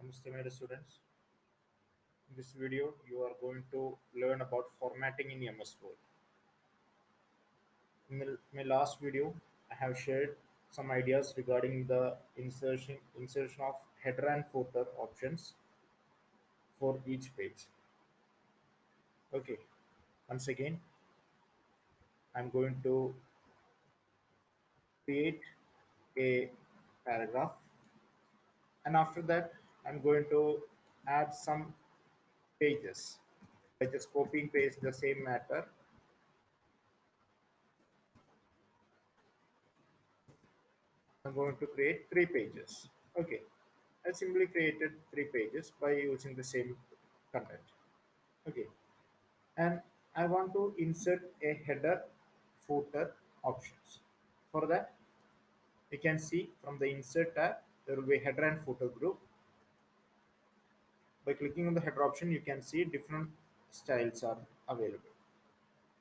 Namaste, my dear students. In this video, you are going to learn about formatting in MS Word. In my last video, I have shared some ideas regarding the insertion of header and footer options for each page. Okay, once again, I'm going to create a paragraph, and after that, I'm going to add some pages. By just copying paste the same matter, I'm going to create three pages. Okay, I simply created three pages by using the same content. Okay, and I want to insert a header footer options. For that, you can see from the insert tab, there will be header and footer group. By clicking on the header option, you can see different styles are available.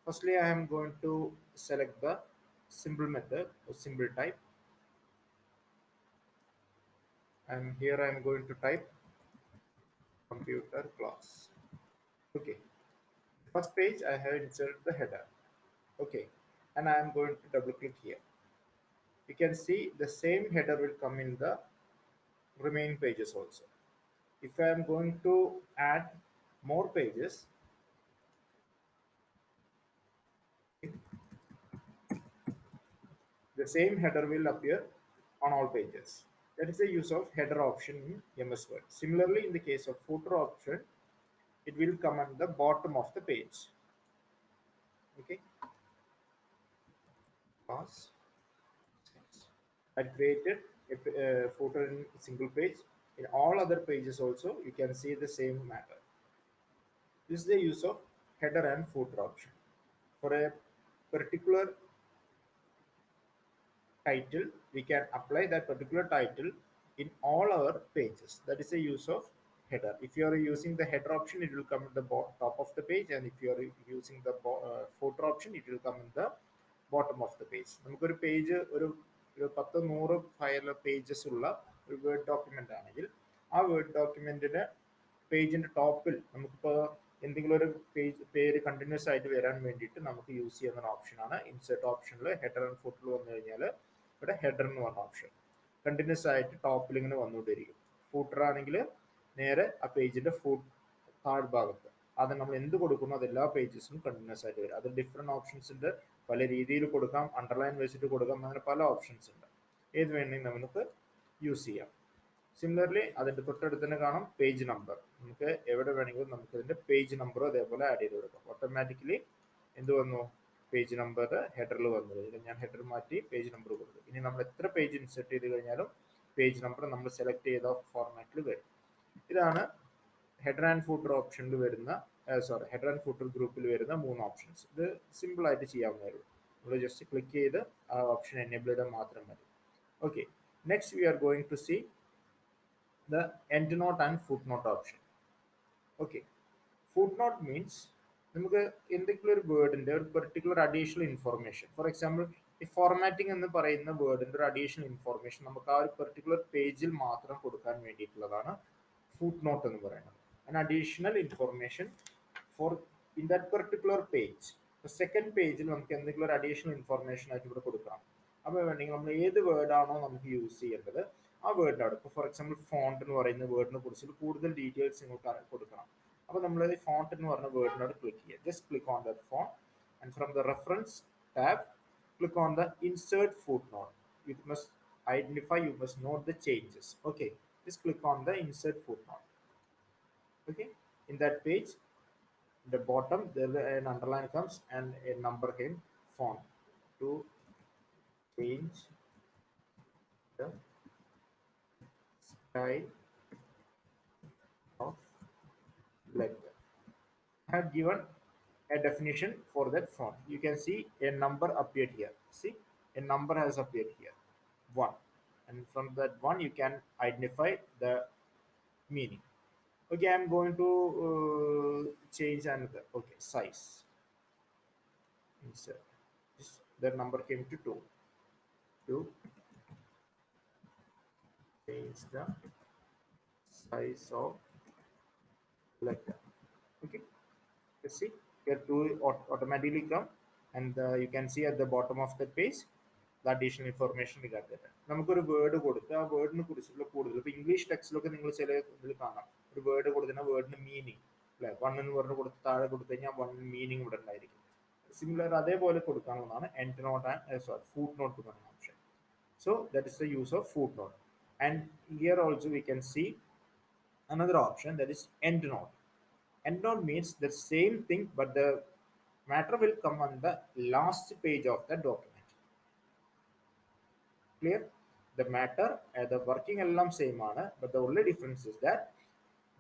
Firstly, I am going to select the symbol method or symbol type, and here I am going to type computer class. Okay, first page I have inserted the header. Okay, and I am going to double click here. You can see the same header will come in the remaining pages also. If I am going to add more pages, the same header will appear on all pages. That is the use of header option in MS Word. Similarly, in the case of footer option, it will come at the bottom of the page. Okay, pause. I created a footer in single page. In all other pages also, you can see the same matter. This is the use of header and footer option. For a particular title, we can apply that particular title in all our pages. That is the use of header. If you are using the header option, it will come at the top of the page, and if you are using the footer option, it will come in the bottom of the page. നമുക്കൊരു page ഒരു 10-100 file pages ഉള്ള ഒരു word document ആണെങ്കിൽ ആ word ഡോക്യുമെന്റിന് പേജിന്റെ ടോപ്പിൽ നമുക്കിപ്പോൾ എന്തെങ്കിലും ഒരു പേര് കണ്ടിന്യൂസ് ആയിട്ട് വരാൻ വേണ്ടിയിട്ട് നമുക്ക് യൂസ് ചെയ്യുന്ന ഓപ്ഷനാണ് ഇൻസേർട്ട് ഓപ്ഷനിൽ ഹെഡർ ആൻഡ് ഫുട്ടിൽ വന്നു കഴിഞ്ഞാൽ ഇവിടെ ഹെഡർ എന്ന് പറഞ്ഞ ഓപ്ഷൻ കണ്ടിന്യൂസ് ആയിട്ട് ടോപ്പിൽ ഇങ്ങനെ വന്നുകൊണ്ടിരിക്കും. ഫൂട്ടർ ആണെങ്കിൽ നേരെ ആ പേജിന്റെ താഴ്ഭാഗത്ത് അത് നമ്മൾ എന്ത് കൊടുക്കുന്നു അത് എല്ലാ പേജസിനും കണ്ടിന്യൂസ് ആയിട്ട് വരും. അത് ഡിഫറെന്റ് ഓപ്ഷൻസ് ഉണ്ട്, പല രീതിയിൽ കൊടുക്കാം, അണ്ടർലൈൻ വെച്ചിട്ട് കൊടുക്കാം, അങ്ങനെ പല ഓപ്ഷൻസ് ഉണ്ട്. ഏത് വേണമെങ്കിൽ നമുക്ക് യൂസ് ചെയ്യാം. സിമിലർലി അതിന്റെ തൊട്ടടുത്ത് തന്നെ കാണാം പേജ് നമ്പർ. നമുക്ക് എവിടെ വേണമെങ്കിലും നമുക്ക് ഇതിന്റെ പേജ് നമ്പർ അതേപോലെ ആഡ് ചെയ്ത് കൊടുക്കാം. ഓട്ടോമാറ്റിക്കലി എന്ത് വന്നു, പേജ് നമ്പർ ഹെഡറിൽ വന്നു. ഞാൻ ഹെഡർ മാറ്റി പേജ് നമ്പർ കൊടുത്തു. ഇനി നമ്മൾ എത്ര പേജ് ഇൻസെർട്ട് ചെയ്ത് കഴിഞ്ഞാലും പേജ് നമ്പർ നമ്മൾ സെലക്ട് ചെയ്ത ഫോർമാറ്റിൽ വരും. ഇതാണ് ഹെഡർ ആൻഡ് ഫൂട്ടർ ഓപ്ഷനിൽ വരുന്ന ഹെഡർ ആൻഡ് ഫൂട്ടർ ഗ്രൂപ്പിൽ വരുന്ന 3 ഓപ്ഷൻസ്. ഇത് സിമ്പിൾ ആയിട്ട് ചെയ്യാവുന്നേ ഉള്ളൂ. നമ്മൾ ജസ്റ്റ് ക്ലിക്ക് ചെയ്ത് ആ ഓപ്ഷൻ എനേബിൾ ചെയ്താൽ മാത്രം മതി. Okay, next we are going to see the endnote and footnote option. Okay, footnote means നമുക്ക് എന്തെങ്കിലും ഒരു വേർഡിന്റെ ഒരു particular additional information, for example ഈ ഫോർമാറ്റിംഗ് എന്ന് പറയുന്ന വേർഡിന്റെ ഒരു അഡീഷണൽ ഇൻഫോർമേഷൻ നമുക്ക് ആ ഒരു പെർട്ടിക്കുലർ പേജിൽ മാത്രം കൊടുക്കാൻ വേണ്ടിയിട്ടുള്ളതാണ് ഫുട് നോട്ട് എന്ന് പറയുന്നത്. an additional information for in that particular page. Second പേജിൽ നമുക്ക് എന്തെങ്കിലും ഒരു അഡീഷണൽ ഇൻഫോർമേഷൻ ആയിട്ട് ഇവിടെ കൊടുക്കണം. അപ്പോൾ വേണമെങ്കിൽ നമ്മൾ ഏത് വേർഡാണോ നമുക്ക് യൂസ് ചെയ്യേണ്ടത് ആ വേർഡിൻ്റെ അവിടെ, ഇപ്പോൾ ഫോർ എക്സാമ്പിൾ ഫോണ്ട് എന്ന് പറയുന്ന വേർഡിനെ കുറിച്ച് കൂടുതൽ ഡീറ്റെയിൽസ് നിങ്ങൾക്ക് കൊടുക്കണം. അപ്പോൾ നമ്മൾ ഫോണ്ട് എന്ന് പറഞ്ഞ വേർഡിനോട് ക്ലിക്ക് ചെയ്യുക. Just click on that font and from the reference tab click on the insert footnote. You must identify, you must note the changes. Okay, just click on the insert footnote. Okay, in that page the bottom there an underline comes and a number came font to change the style of letter. I have given a definition for that font. You can see a number appeared here. See, a number has appeared here, 1, and from that 1 you can identify the meaning. Okay, I'm going to change another. Okay, size. Insert. The number came to 2. To change the size of letter. Okay, let's see here two automatically come, and you can see at the bottom of the page the additional information regarding that. നമുക്കൊരു word കൊടുത്ത് ആ വേർഡിനെ കുറിച്ചുള്ള കൂടുതൽ ഇപ്പോൾ English ടെക്സ്റ്റിലൊക്കെ നിങ്ങൾ ചില ഇതിൽ കാണാം ഒരു വേർഡ് കൊടുക്കുന്ന വേർഡിന് മീനിങ് അല്ലെ വൺ എന്ന് പറഞ്ഞ് കൊടുത്ത് താഴെ കൊടുത്തു കഴിഞ്ഞാൽ വൺ മീനിങ് ഇവിടെ ഉണ്ടായിരിക്കും സിമിലർ അതേപോലെ കൊടുക്കാനുള്ളതാണ് end note and sorry foot note എന്ന് പറയുന്ന option. So that is the use of footnote. And here also we can see another option, that is end note. End note means the same thing, but the matter will come on the last page of the document. Clear? The matter, the working element same ആണ്, but the only difference is that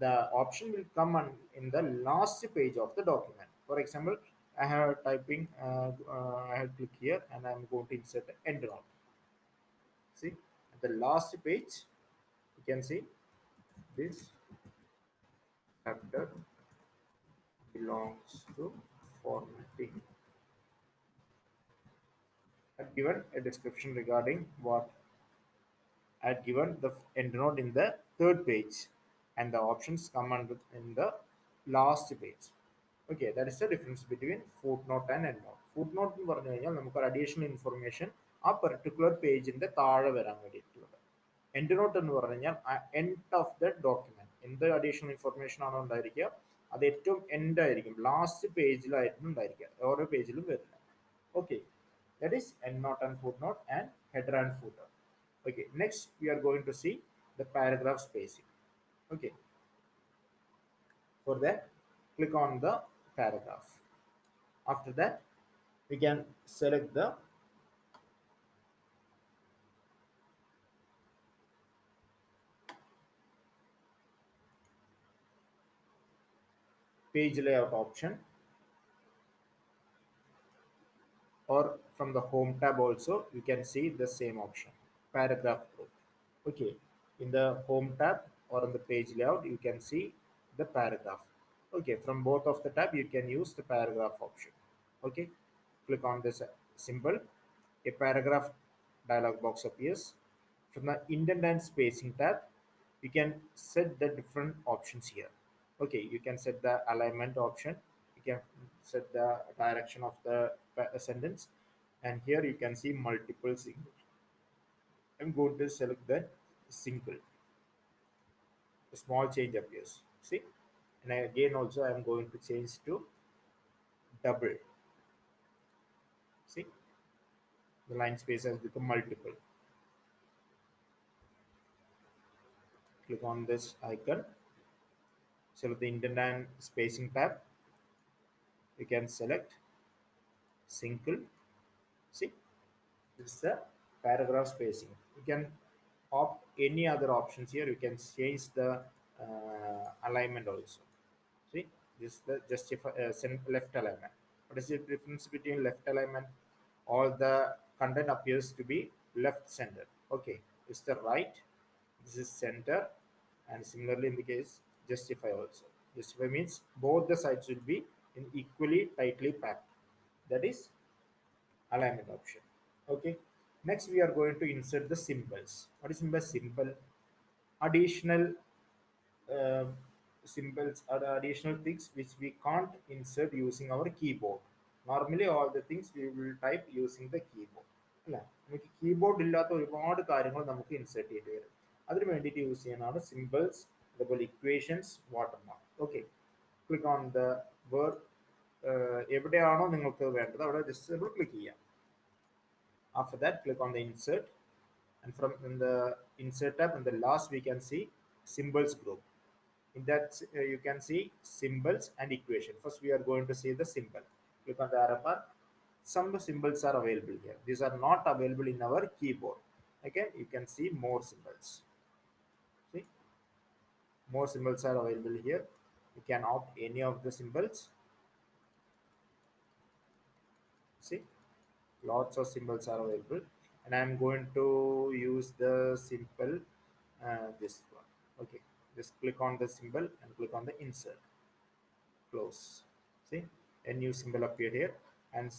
the option will come on in the last page of the document. For example, I have typing, I have click here and I am going to insert the end note. See, at the last page, you can see this chapter belongs to formatting. I've given a description regarding what I had given the end note in the third page, and the options come under in the last page. Okay, that is the difference between footnote and endnote. Footnote എന്ന് പറഞ്ഞു കഴിഞ്ഞാൽ നമുക്ക് additional information ആ particular പേജിന്റെ താഴെ വരാൻ വേണ്ടിയിട്ടുള്ളത്. End not എന്ന് പറഞ്ഞു കഴിഞ്ഞാൽ എൻഡ് ഓഫ് ദ ഡോക്യുമെന്റ് എന്ത് അഡീഷണൽ ഇൻഫർമേഷൻ ആണോ ഉണ്ടായിരിക്കുക അത് ഏറ്റവും എൻഡ് ആയിരിക്കും, ലാസ്റ്റ് പേജിലായിരുന്നു ഉണ്ടായിരിക്കുക, ഓരോ പേജിലും വരില്ല. Okay, that is end note and footnote and header and footer. Okay, next we are going to see the paragraph spacing. Okay, for that click on the paragraph. After that we can select the page layout option, or from the home tab also you can see the same option, paragraph group. Okay, in the home tab or on the page layout you can see the paragraph. Okay, from both of the tab you can use the paragraph option. Okay, click on this symbol, a paragraph dialog box appears. From the indent and spacing tab you can set the different options here. Okay, you can set the alignment option, you can set the direction of the sentence, and here you can see multiple singles. I'm going to select the single, a small change appears, see, and again also I'm going to change to double. See, the line space has become multiple. Click on this icon, select the indent and spacing tab, you can select single. See, this is the paragraph spacing. You can opt any other options here, you can change the alignment also. See, this is the justify left alignment. What is the difference between left alignment? All the content appears to be left center. Okay, this is the right, this is center, and similarly in the case justify also. Justify means both the sides will be in equally tightly packed. That is alignment option. Okay, next we are going to insert the symbols. What is symbol? Additional uh, symbols are the additional things which we can't insert using our keyboard. Normally all the things we will type using the keyboard. അല്ല നമുക്ക് keyboard ഇല്ലാത്ത ഒരുപാട് കാര്യങ്ങൾ നമുക്ക് insert ചെയ്യേണ്ടി വരും. അതിന് വേണ്ടിയിട്ട് യൂസ് ചെയ്യാനാണ് സിമ്പിൾസ്, അതുപോലെ equations, watermark. Okay, click on the word, എവിടെയാണോ നിങ്ങൾക്ക് വേണ്ടത് അവിടെ ജസ്റ്റ് നമ്മൾ ക്ലിക്ക് ചെയ്യാം. After that, click on the insert, and from in the insert tab, in the last we can see symbols group. In that you can see symbols and equation. First, we are going to see the symbol. Click on the arrow bar. Some symbols are available here. These are not available in our keyboard. Again, you can see more symbols. See, more symbols are available here. You can opt any of the symbols. See, lots of symbols are available, and I'm going to use the simple this one. Okay, just click on the symbol and click on the insert, close. See, a new symbol appear here, and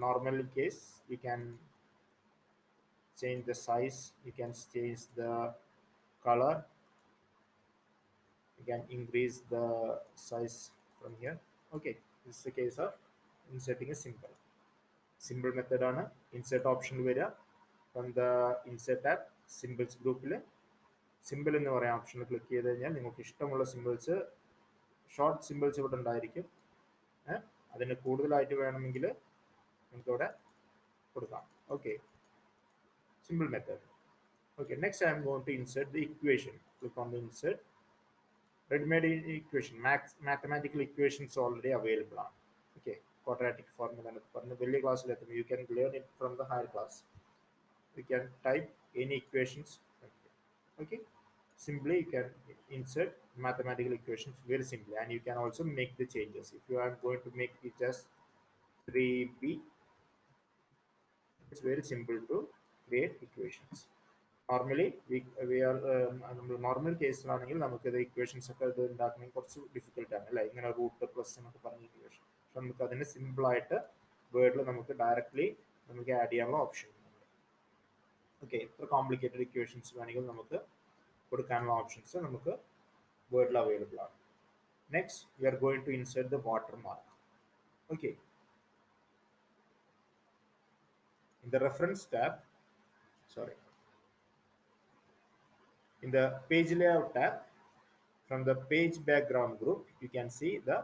normal case we can change the size, you can change the color, You can increase the size from here. Okay, this is the case of inserting a symbol method ആണ് insert option വരിക from the insert tab symbols ഗ്രൂപ്പിൽ simple എന്ന് പറയുന്ന ഓപ്ഷനിൽ click ചെയ്ത് കഴിഞ്ഞാൽ നിങ്ങൾക്ക് ഇഷ്ടമുള്ള സിമ്പിൾസ് ഷോർട്ട് സിമ്പിൾസ് ഇവിടെ ഉണ്ടായിരിക്കും. അതിന് കൂടുതലായിട്ട് വേണമെങ്കിൽ നിങ്ങൾക്ക് ഇവിടെ കൊടുക്കാം. Okay, simple method. Okay, next I am going to insert the equation. Click on the insert. Ready-made equation, mathematical equations already available. Okay, quadratic formula. Value class, you can learn it from the higher class. You can type any equations. Okay, simply you can insert mathematical equations very simply, and you can also make the changes. If you are going to make it just 3b, it's very simple to create equations. Normally we are normal കേസിലാണെങ്കിൽ നമുക്കിത് equations ഒക്കെ ഇത് ഉണ്ടാക്കണമെങ്കിൽ കുറച്ച് difficult ആണ് അല്ലേ, ഇങ്ങനെ root plus എന്നൊക്കെ പറഞ്ഞ ഇക്വേഷൻ. പക്ഷെ നമുക്ക് അതിന് സിമ്പിളായിട്ട് വേർഡിൽ നമുക്ക് ഡയറക്റ്റ്ലി നമുക്ക് ആഡ് ചെയ്യാനുള്ള ഓപ്ഷൻ ഉണ്ട്. ഓക്കെ, എത്ര കോംപ്ലിക്കേറ്റഡ് ഇക്വേഷൻസ് വേണമെങ്കിൽ നമുക്ക് കൊടുക്കാനുള്ള ഓപ്ഷൻസ് നമുക്ക് വേർഡിൽ അവൈലബിൾ ആണ്. Next we are going to insert the water mark. Okay, in the reference tab, sorry, in the page layout tab, from the page background group, you can see the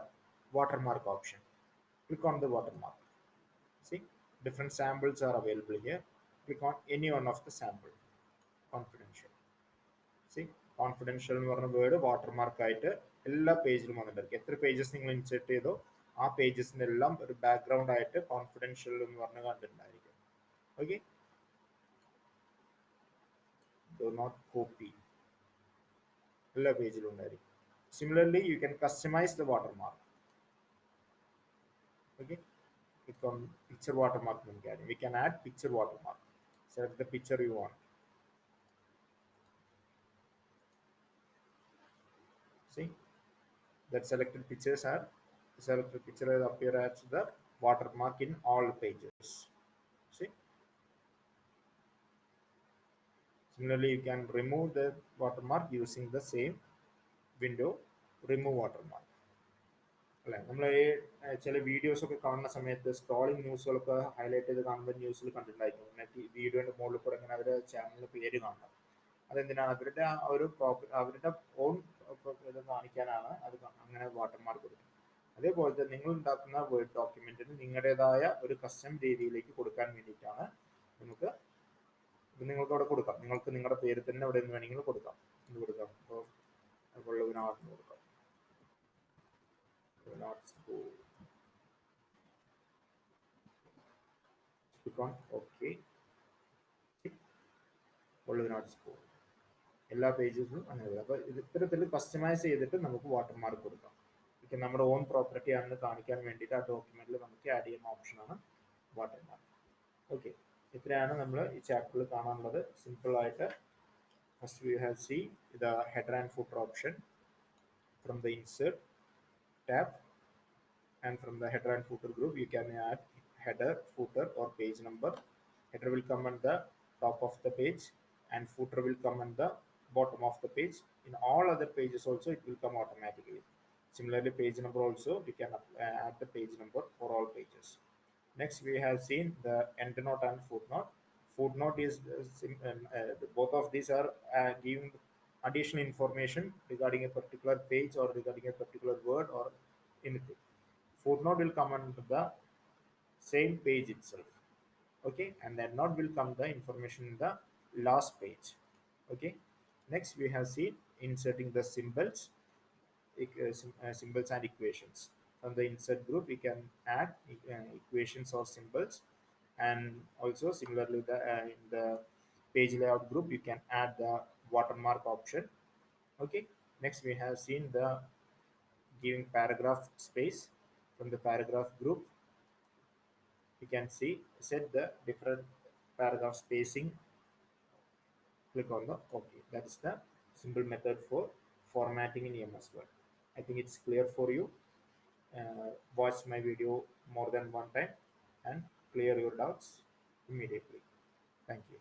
watermark option. Click on the watermark. See, different samples are available here. Click on any one of the sample. Confidential. See, confidential എന്ന് പറഞ്ഞ word watermark ആയിട്ട് എല്ലാ പേജിലും വന്നിട്ടുണ്ടായിരിക്കും. എത്ര pages നിങ്ങൾ insert ചെയ്തോ ആ പേജസിന്റെ എല്ലാം ഒരു ബാക്ക്ഗ്രൗണ്ട് ആയിട്ട് കോൺഫിഡൻഷ്യൽ എന്ന് പറഞ്ഞ് കണ്ടിട്ടുണ്ടായിരിക്കും. ഓക്കെ, ഡു നോട്ട് കോപ്പി, എല്ലാ പേജിലും ഉണ്ടായിരിക്കും. Similarly, you can customize the watermark. Okay, click on picture watermark. We can add picture watermark. Select the picture you want. See, that selected pictures are selected picture will appear as the watermark in all pages. See, similarly, you can remove the watermark using the same window. Remove watermark. അല്ലെ, നമ്മൾ ചില videos ഒക്കെ കാണുന്ന സമയത്ത് scrolling ന്യൂസുകളൊക്കെ highlight ചെയ്ത് കാണുന്ന ന്യൂസിൽ കണ്ടിട്ടുണ്ടായിരുന്നു. വീഡിയോന്റെ മുകളിൽ കൂടെ ഇങ്ങനെ അവരുടെ ചാനലിന്റെ പേര് കാണണം. അതെന്തിനാണ്? അവരുടെ അവരുടെ ഓൺ ഇത് കാണിക്കാനാണ് അത് അങ്ങനെ വാട്ടർമാർക്ക് കൊടുക്കുന്നത്. അതേപോലെ തന്നെ നിങ്ങൾ ഉണ്ടാക്കുന്ന വേർഡ് ഡോക്യുമെന്റിന് നിങ്ങളുടേതായ ഒരു കസ്റ്റം രീതിയിലേക്ക് കൊടുക്കാൻ വേണ്ടിയിട്ടാണ് നമുക്ക് ഇത് നിങ്ങൾക്ക് അവിടെ കൊടുക്കാം. നിങ്ങൾക്ക് നിങ്ങളുടെ പേര് തന്നെ അവിടെ നിന്ന് വേണമെങ്കിൽ കൊടുക്കാം. ഇത് കൊടുക്കാം, ഇപ്പോൾ വള്ളവിനാഥ് കൊടുക്കാം. Click on OK. വള്ളവിനാഥ് സ്കൂൾ എല്ലാ പേജസും അങ്ങനെ വരും. അപ്പോൾ ഇത് ഇത്തരത്തിൽ കസ്റ്റമൈസ് ചെയ്തിട്ട് നമുക്ക് വാട്ടർമാർക്ക് കൊടുക്കാം. ഇപ്പം നമ്മുടെ ഓൺ പ്രോപ്പർട്ടി ആണെന്ന് കാണിക്കാൻ വേണ്ടിയിട്ട് ആ ഡോക്യുമെന്റിൽ നമുക്ക് ആഡ് ചെയ്യുന്ന ഓപ്ഷനാണ് വാട്ടർമാർക്ക്. ഓക്കെ, ഇത്രയാണ് നമ്മൾ ഈ ചാപ്റ്ററിൽ കാണാനുള്ളത്. സിമ്പിൾ ആയിട്ട് first we have see the header and footer option from the insert tab, and from the header and footer group you can add header, footer or page number. Header will come on the top of the page and footer will come on the bottom of the page. In all other pages also it will come automatically. Similarly, page number also we can add the page number for all pages. Next we have seen the endnote and footnote. Footnote is both of these are giving additional information regarding a particular page or regarding a particular word or anything. Footnote will come under the same page itself. Okay, and then not will come the information in the last page. Okay, next we have seen inserting the symbols, symbols and equations. From the insert group we can add equations or symbols, and also similarly in the page layout group you can add the watermark option. Okay, next we have seen the giving paragraph space. From the paragraph group you can see set the different paragraph spacing. Click on the OK. That is the simple method for formatting in MS Word. I think it's clear for you. Watch my video more than one time and clear your doubts immediately. Thank you.